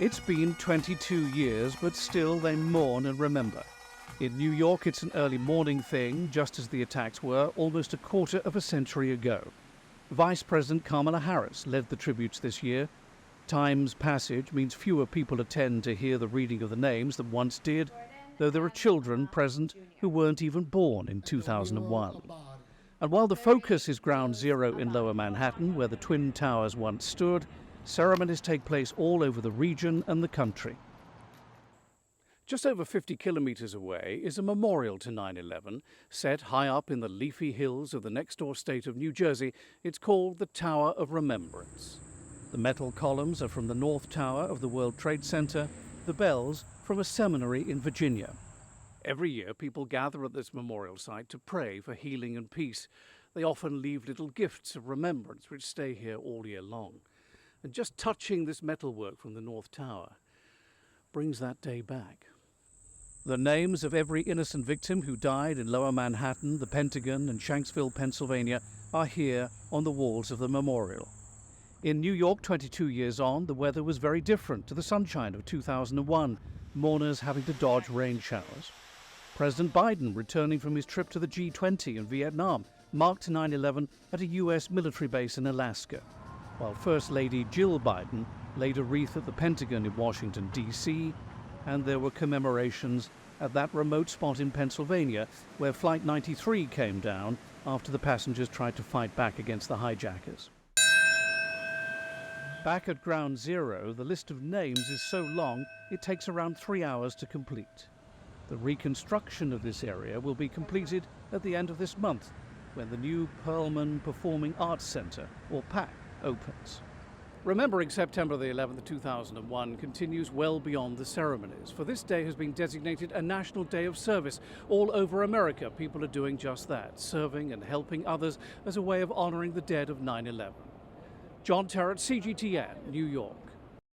It's been 22 years, but still they mourn and remember. In New York, it's an early morning thing, just as the attacks were almost a quarter of a century ago. Vice President Kamala Harris led the tributes this year. Time's passage means fewer people attend to hear the reading of the names than once did, though there are children present who weren't even born in 2001. And while the focus is Ground Zero in Lower Manhattan, where the Twin Towers once stood, ceremonies take place all over the region and the country. Just over 50 kilometers away is a memorial to 9/11, set high up in the leafy hills of the next-door state of New Jersey. It's called the Tower of Remembrance. The metal columns are from the North Tower of the World Trade Center, the bells from a seminary in Virginia. Every year, people gather at this memorial site to pray for healing and peace. They often leave little gifts of remembrance which stay here all year long. And just touching this metalwork from the North Tower brings that day back. The names of every innocent victim who died in Lower Manhattan, the Pentagon, and Shanksville, Pennsylvania, are here on the walls of the memorial. In New York, 22 years on, the weather was very different to the sunshine of 2001, mourners having to dodge rain showers. President Biden, returning from his trip to the G20 in Vietnam, marked 9/11 at a U.S. military base in Alaska, while First Lady Jill Biden laid a wreath at the Pentagon in Washington, D.C., and there were commemorations at that remote spot in Pennsylvania where Flight 93 came down after the passengers tried to fight back against the hijackers. Back at Ground Zero, the list of names is so long it takes around 3 hours to complete. The reconstruction of this area will be completed at the end of this month when the new Perlman Performing Arts Center, or PAC, opens. Remembering September the 11th, 2001 continues well beyond the ceremonies, for this day has been designated a national day of service. All over America, people are doing just that, serving and helping others as a way of honoring the dead of 9/11. John Terrett, CGTN, New York.